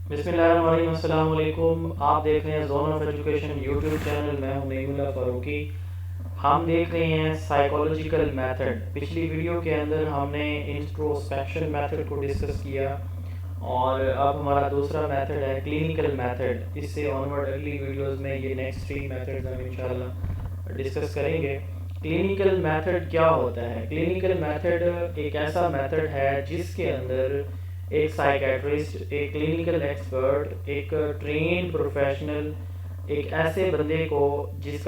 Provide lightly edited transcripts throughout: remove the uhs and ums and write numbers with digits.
بسم اللہ الرحمن الرحیم، السلام علیکم۔ آپ دیکھ رہے ہیں zone of education YouTube channel. میں ہوں نعیم اللہ فاروقی۔ ہم دیکھ رہے ہیں سائیکولوجیکل میتھڈ۔ پچھلی ویڈیو کے اندر ہم نے انٹروسپیکشن میتھڈ کو ڈسکس کیا، اور اب ہمارا دوسرا میتھڈ ہے کلینیکل میتھڈ۔ اس سے آنورڈ اگلی ویڈیوز میں یہ نیکسٹ 3 میتھڈز ہم انشاءاللہ ڈسکس کریں گے۔ کلینیکل میتھڈ کیا ہوتا ہے؟ کلینیکل میتھڈ ایک ایسا میتھڈ ہے جس کے اندر ایک سائیکیٹرسٹ، ایک کلینیکل ایکسپرٹ، ایک ٹرینڈ پروفیشنل ایک ایسے بندے کو جس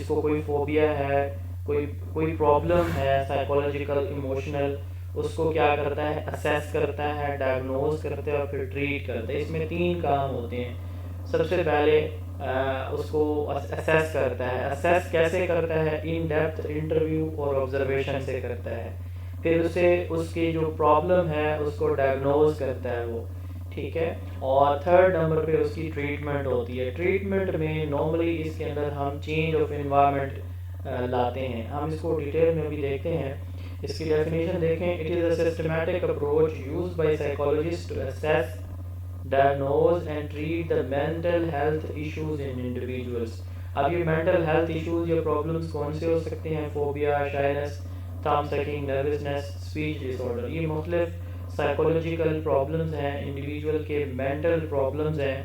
کو کوئی فوبیا ہے، کوئی پرابلم ہے سائیکولوجیکل ایموشنل، اس کو کیا کرتا ہے؟ اسیس کرتا ہے، ڈائگنوز کرتا ہے اور پھر ٹریٹ کرتا ہے۔ اس میں 3 کام ہوتے ہیں۔ سب سے پہلے اس کو اسیس کرتا ہے۔ اسیس کیسے کرتا ہے؟ ان ڈیپتھ انٹرویو اور آبزرویشن سے کرتا ہے۔ پھر اسے اس کی جو پرابلم ہے اس کو ڈائگنوز کرتا ہے وہ، ٹھیک ہے۔ اور تھرڈ نمبر پہ اس کی ٹریٹمنٹ ہوتی ہے۔ ٹریٹمنٹ میں نارملی اس کے اندر ہم چینج آف انوائرمنٹ لاتے ہیں۔ ہم اس کو ڈیٹیل میں بھی دیکھتے ہیں۔ اس کی ڈیفینیشن دیکھیں: it is a systematic approach used by psychologist to assess, diagnose and treat the mental health issues in individuals۔ اب یہ mental health issues یا problems کون سے ہو سکتے ہیں؟ Phobia, shyness, thumb sucking، nervousness، speech disorder۔ یہ مختلف psychological problems ہیں، انڈیویجول کے mental problems ہیں۔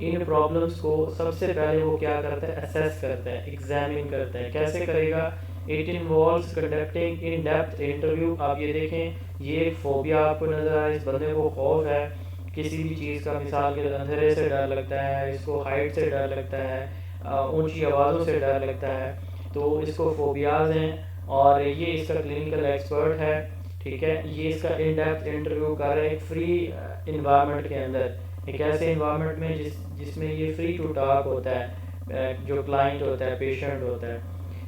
ان problems کو سب سے پہلے وہ کیا کرتا ہے؟ assess کرتا ہے، examine کرتا ہے۔ کیسے کرے گا؟ it involves conducting in depth interview۔ آپ یہ دیکھیں، یہ ایک فوبیا آپ کو نظر آئے، اس بندے کو خوف ہے کسی بھی چیز کا، مثال کے اندھیرے سے ڈر لگتا ہے، اس کو ہائٹ سے ڈر لگتا ہے، اونچی آوازوں سے ڈر لگتا ہے، تو اس کو فوبیاز ہیں۔ اور یہ اس کا کلینیکل ایکسپرٹ ہے، ٹھیک ہے۔ یہ اس کا ان ڈیپتھ انٹرویو کر رہے ہیں فری انوائرمنٹ کے اندر، ایک ایسے انوائرمنٹ میں جس میں یہ فری ٹو ٹاک ہوتا ہے، جو کلائنٹ ہوتا ہے، پیشنٹ ہوتا ہے،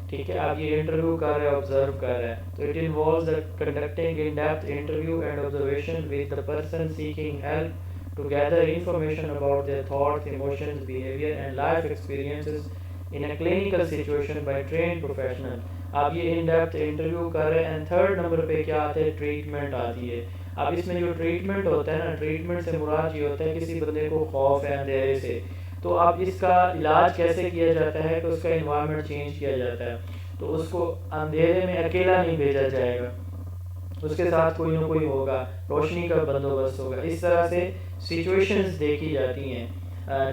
ٹھیک ہے۔ اب یہ انٹرویو کر رہے ہیں، آبزرو کر رہے ہیں، تو it involves conducting in depth interview and observation with the person seeking help to gather information about their thoughts, emotions, behaviour and life experiences in a clinical situation by trained professional. اب یہ ان depth interview کر رہے ہیں۔ And third number پہ کیا آتا ہے؟ Treatment آتی ہے۔ اب اس میں جو ٹریٹمنٹ ہوتا ہے نا، ٹریٹمنٹ سے مراد یہ ہوتا ہے کسی بندے کو خوف ہے اندھیرے سے، تو اب اس کا علاج کیسے کیا جاتا ہے کہ اس کا انوائرمنٹ چینج کیا جاتا ہے۔ تو اس کو اندھیرے میں اکیلا نہیں بھیجا جائے گا، اس کے ساتھ کوئی نہ کوئی ہوگا، روشنی کا بندوبست ہوگا۔ اس طرح سے سچویشنز دیکھی جاتی ہیں،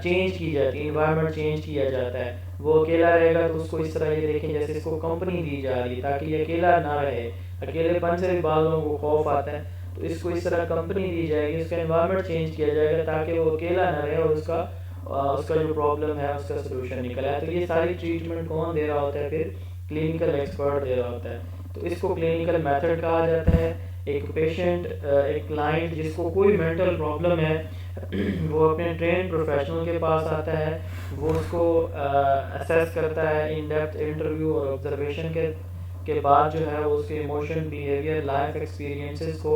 چینج کی جاتی ہے، انوائرمنٹ چینج کیا جاتا ہے۔ وہ اکیلا رہے گا تو اس کو اس طرح یہ دیکھیں جیسے اس کو کمپنی دی جا رہی ہے، تاکہ یہ اکیلا نہ رہے۔ اکیلے پن سے بعض لوگوں کو خوف آتا ہے، تو اس کو اس طرح کمپنی دی جائے گی، اس کا انوائرمنٹ چینج کیا جائے گا تاکہ وہ اکیلا نہ رہے اور اس کا جو پرابلم ہے اس کا سلوشن نکل آئے۔ تو یہ ساری ٹریٹمنٹ کون دے رہا ہوتا ہے؟ پھر کلینیکل ایکسپرٹ دے رہا ہوتا ہے۔ تو اس کو کلینیکل میتھڈ کہا جاتا ہے۔ ایک پیشنٹ، ایک کلائنٹ جس کو کوئی مینٹل پرابلم ہے، وہ اپنے ٹرین پروفیشنل کے پاس آتا ہے، وہ اس کو اسیس کرتا ہے ان ڈیپتھ انٹرویو اور آبزرویشن کے بعد جو ہے وہ اس کے ایموشن، بیہیویئر، لائف ایکسپیرینسز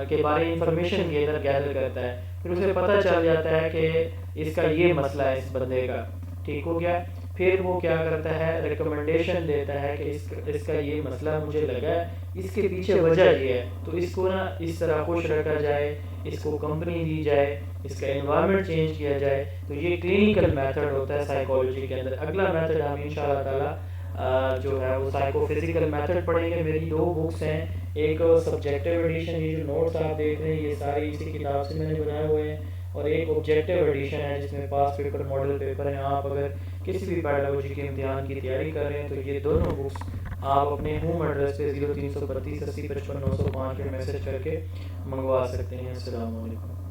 کے بارے انفارمیشن گیدر کرتا ہے۔ پھر اسے پتہ چل جاتا ہے کہ اس کا یہ مسئلہ ہے، اس بندے کا، ٹھیک ہو گیا۔ پھر وہ کیا کرتا ہے؟ ریکمنڈیشن دیتا ہے کہ اس کا یہ مسئلہ مجھے لگا ہے، اس کے پیچھے وجہ یہ ہے، تو اس کو نا اس طرح خوش رکھا جائے، اس کو کمپنی دی جائے، اس کا انوائرمنٹ چینج کیا جائے۔ تو یہ کلینیکل میتھڈ ہوتا ہے سائیکالوجی کے اندر۔ اگلا میتھڈ ہم انشاءاللہ تعالی جو ہے وہ سائیکو فزیکل میتھڈ پڑھیں گے۔ میری 2 بکس ہیں، ایک سبجیکٹیو ایڈیشن، یہ جو نوٹس آپ دیکھ رہے ہیں یہ ساری اسی کتاب سے میں نے بنائے ہوئے ہیں، اور ایک آبجیکٹیو ایڈیشن ہے جس میں پاس پیپر، ماڈل پیپر ہیں۔ آپ اگر کسی بھی پیڈاگوجی کے امتحان کی تیاری کر رہے ہیں تو یہ دونوں بکس آپ اپنے ہوم ایڈریس پہ 0332 80 55 905 پہ میسج کر کے منگوا سکتے ہیں۔ السلام علیکم۔